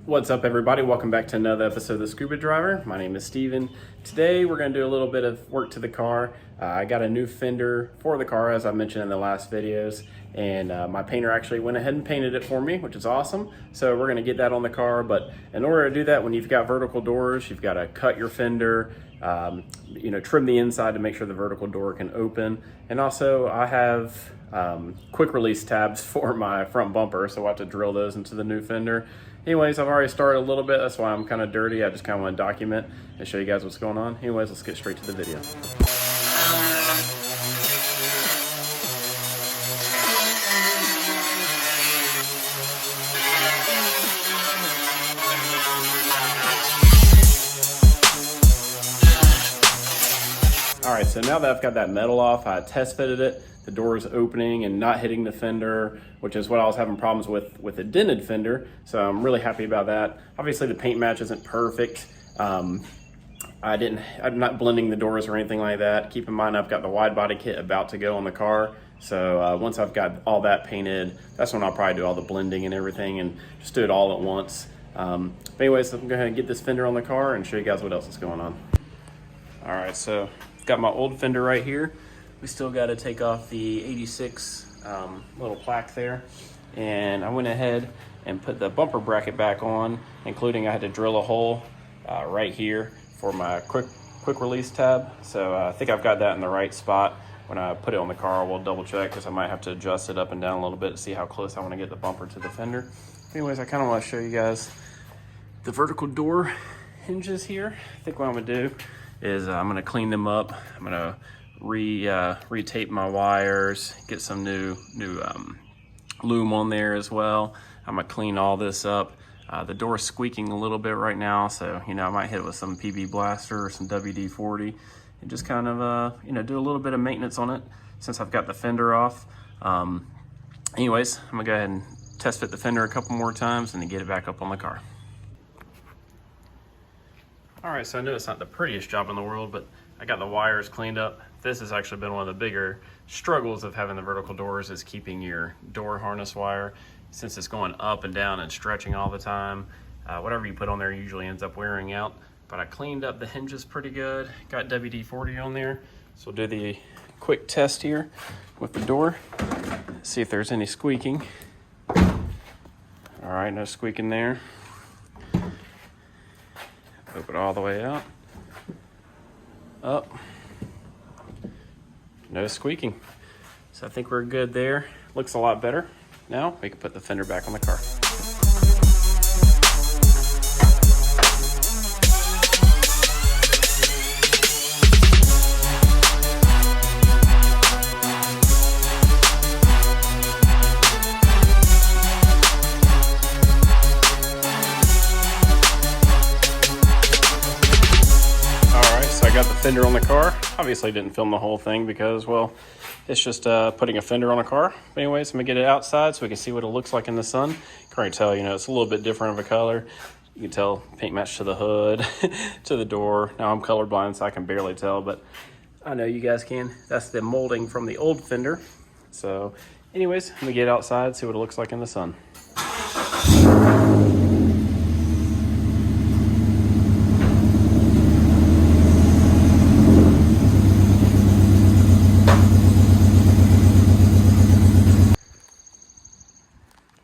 What's up, everybody? Welcome back to another episode of The Scuba Driver. My name is Steven. Today we're going to do a little bit of work to the car. I got a new fender for the car, as I mentioned in the last videos, and my painter actually went ahead and painted it for me, which is awesome. So we're going to get that on the car, but in order to do that, when you've got vertical doors, you've got to cut your fender, trim the inside to make sure the vertical door can open. And also I have quick release tabs for my front bumper, so I have to drill those into the new fender. Anyways, I've already started a little bit, that's why I'm kind of dirty. I just kind of want to document and show you guys what's going on. Anyways, let's get straight to the video. All right, so now that I've got that metal off, I test fitted it. The door is opening and not hitting the fender, which is what I was having problems with a dented fender. So I'm really happy about that. Obviously the paint match isn't perfect. I'm not blending the doors or anything like that. Keep in mind, I've got the wide body kit about to go on the car. So once I've got all that painted, that's when I'll probably do all the blending and everything and just do it all at once. But anyways, I'm gonna get this fender on the car and show you guys what else is going on. All right, so I've got my old fender right here. We still got to take off the 86 little plaque there, and I went ahead and put the bumper bracket back on, including I had to drill a hole right here for my quick release tab. So I think I've got that in the right spot. When I put it on the car, we'll double check because I might have to adjust it up and down a little bit to see how close I want to get the bumper to the fender. Anyways, I kind of want to show you guys the vertical door hinges here. I think what I'm gonna do is I'm gonna clean them up. I'm gonna retape my wires, get some new loom on there as well. I'm gonna clean all this up. The door's squeaking a little bit right now, so I might hit it with some PB Blaster or some WD-40 and just kind of do a little bit of maintenance on it since I've got the fender off. Anyways, I'm gonna go ahead and test fit the fender a couple more times and then get it back up on the car. All right, so I know it's not the prettiest job in the world, but I got the wires cleaned up. This has actually been one of the bigger struggles of having the vertical doors, is keeping your door harness wire, since it's going up and down and stretching all the time. Whatever you put on there usually ends up wearing out, but I cleaned up the hinges pretty good, got WD-40 on there. So we'll do the quick test here with the door, see if there's any squeaking. All right, no squeaking there. Open all the way out. Up. No squeaking. So I think we're good there. Looks a lot better. Now we can put the fender back on the car. Got the fender on the car. Obviously didn't film the whole thing because, well, it's just putting a fender on a car. But anyways, I'm gonna get it outside so we can see what it looks like in the sun. You can already tell, it's a little bit different of a color. You can tell paint match to the hood, to the door. Now I'm colorblind, so I can barely tell, but I know you guys can. That's the molding from the old fender. So anyways, I'm gonna get outside, see what it looks like in the sun.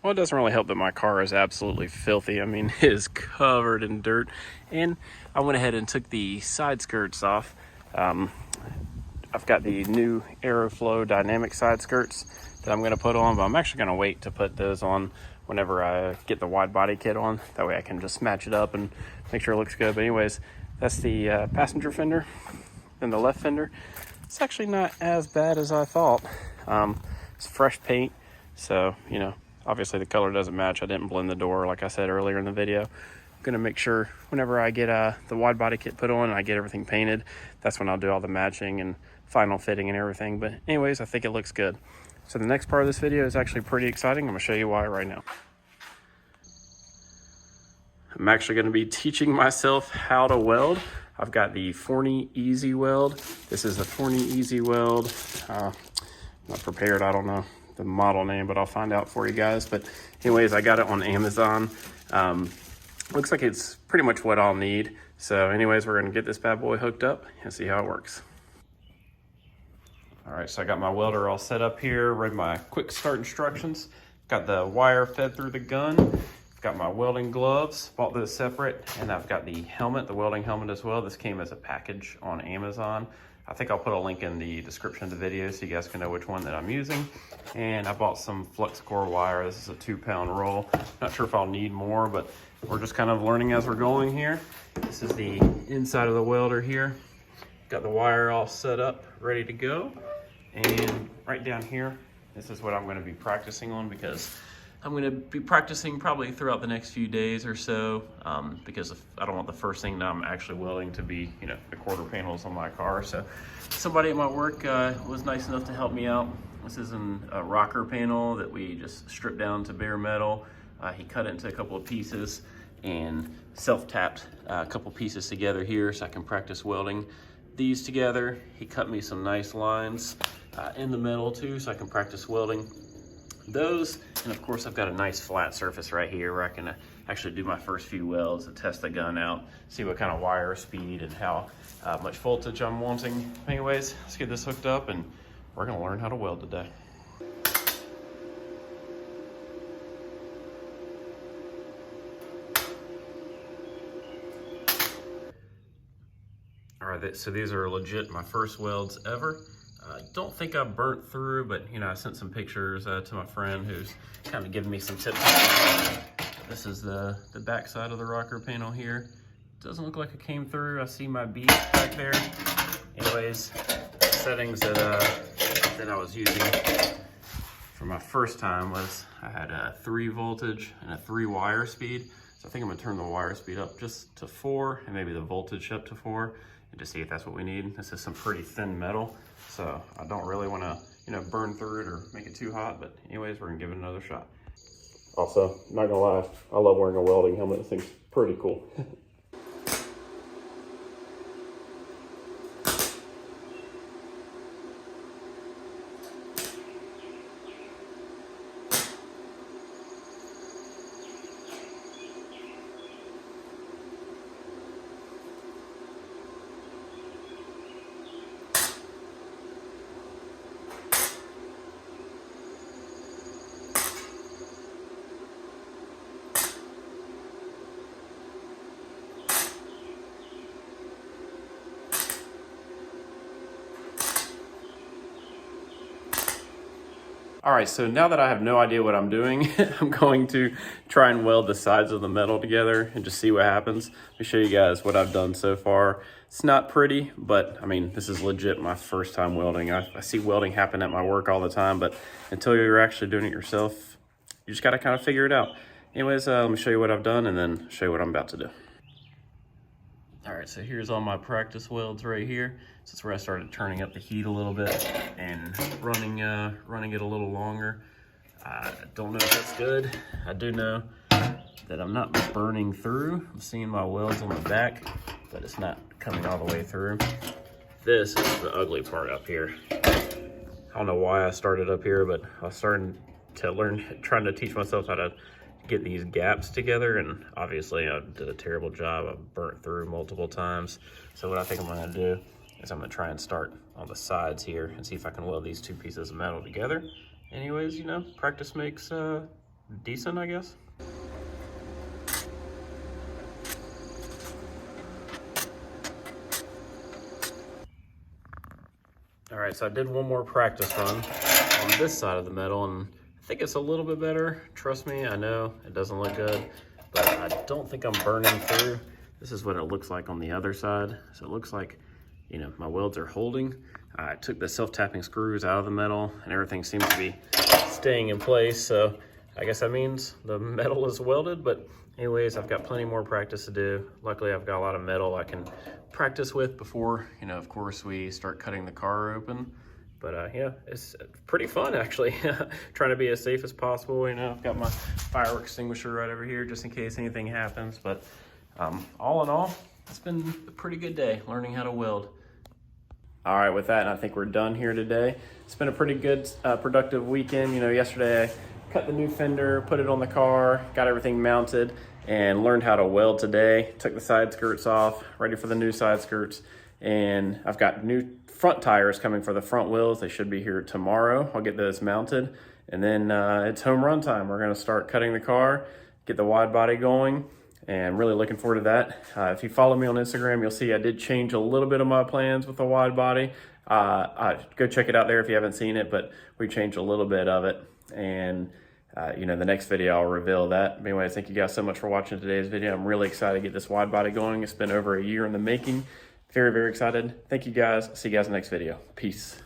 Well, it doesn't really help that my car is absolutely filthy. I mean, it is covered in dirt. And I went ahead and took the side skirts off. I've got the new Aeroflow dynamic side skirts that I'm going to put on, but I'm actually going to wait to put those on whenever I get the wide body kit on. That way I can just match it up and make sure it looks good. But anyways, that's the passenger fender and the left fender. It's actually not as bad as I thought. It's fresh paint, so, obviously the color doesn't match. I didn't blend the door like I said earlier in the video. I'm gonna make sure whenever I get the wide body kit put on and I get everything painted, that's when I'll do all the matching and final fitting and everything. But anyways, I think it looks good. So the next part of this video is actually pretty exciting. I'm gonna show you why right now. I'm actually gonna be teaching myself how to weld. I've got the Forney Easy Weld. This is the Forney Easy Weld. Not prepared, I don't know the model name, but I'll find out for you guys. But anyways, I got it on Amazon. looks like it's pretty much what I'll need. So anyways, we're gonna get this bad boy hooked up and see how it works. All right, so I got my welder all set up here, read my quick start instructions, got the wire fed through the gun, got my welding gloves, bought those separate, and I've got the helmet, the welding helmet as well. This came as a package on Amazon. I think I'll put a link in the description of the video so you guys can know which one that I'm using. And I bought some flux core wire. This is a 2-pound roll. Not sure if I'll need more, but we're just kind of learning as we're going here. This is the inside of the welder here. Got the wire all set up, ready to go. And right down here, this is what I'm gonna be practicing on, because I'm gonna be practicing probably throughout the next few days or so, because I don't want the first thing that I'm actually welding to be, you know, the quarter panels on my car. So somebody at my work was nice enough to help me out. This is a rocker panel that we just stripped down to bare metal. He cut it into a couple of pieces and self-tapped a couple pieces together here so I can practice welding these together. He cut me some nice lines in the middle too, so I can practice welding those. And of course, I've got a nice flat surface right here where I can actually do my first few welds and test the gun out, see what kind of wire speed and how much voltage I'm wanting. Anyways, let's get this hooked up and we're gonna learn how to weld today. All right, so these are legit my first welds ever. Don't think I burnt through, but you know, I sent some pictures to my friend who's kind of giving me some tips. This is the back side of the rocker panel here. Doesn't look like it came through. I see my beads back there. Anyways, settings that I was using for my first time was I had a 3 voltage and a 3 wire speed. So I think I'm gonna turn the wire speed up just to 4 and maybe the voltage up to 4 and just see if that's what we need. This is some pretty thin metal, so I don't really wanna, you know, burn through it or make it too hot, but anyways, we're gonna give it another shot. Also, not gonna lie, I love wearing a welding helmet. This thing's pretty cool. All right, so now that I have no idea what I'm doing, I'm going to try and weld the sides of the metal together and just see what happens. Let me show you guys what I've done so far. It's not pretty, but I mean, this is legit my first time welding. I see welding happen at my work all the time, but until you're actually doing it yourself, you just gotta kind of figure it out. Anyways, let me show you what I've done and then show you what I'm about to do. All right, so here's all my practice welds right here. This is where I started turning up the heat a little bit and running it a little longer. I don't know if that's good. I do know that I'm not burning through. I'm seeing my welds on the back, but it's not coming all the way through. This is the ugly part up here. I don't know why I started up here, but I was starting to learn, trying to teach myself how to get these gaps together, and obviously I did a terrible job. I burnt through multiple times. So what I think I'm gonna do is I'm gonna try and start on the sides here and see if I can weld these 2 pieces of metal together. Anyways, you know, practice makes decent, I guess. All right, so I did one more practice run on this side of the metal, and I think it's a little bit better. Trust me, I know it doesn't look good, but I don't think I'm burning through. This is what it looks like on the other side. So it looks like, you know, my welds are holding. I took the self-tapping screws out of the metal and everything seems to be staying in place. So I guess that means the metal is welded, but anyways, I've got plenty more practice to do. Luckily, I've got a lot of metal I can practice with before, you know, of course, we start cutting the car open. But yeah, it's pretty fun actually. Trying to be as safe as possible. You know, I've got my fire extinguisher right over here just in case anything happens. But all in all, it's been a pretty good day learning how to weld. All right, with that, I think we're done here today. It's been a pretty good, productive weekend. You know, yesterday I cut the new fender, put it on the car, got everything mounted, and learned how to weld today. Took the side skirts off, ready for the new side skirts. And I've got new front tires coming for the front wheels. They should be here tomorrow. I'll get those mounted. And then it's home run time. We're gonna start cutting the car, get the wide body going, and really looking forward to that. If you follow me on Instagram, you'll see I did change a little bit of my plans with the wide body. Go check it out there if you haven't seen it, but we changed a little bit of it. And you know, the next video I'll reveal that. Anyway, thank you guys so much for watching today's video. I'm really excited to get this wide body going. It's been over a year in the making. Very, very excited. Thank you guys. See you guys in the next video. Peace.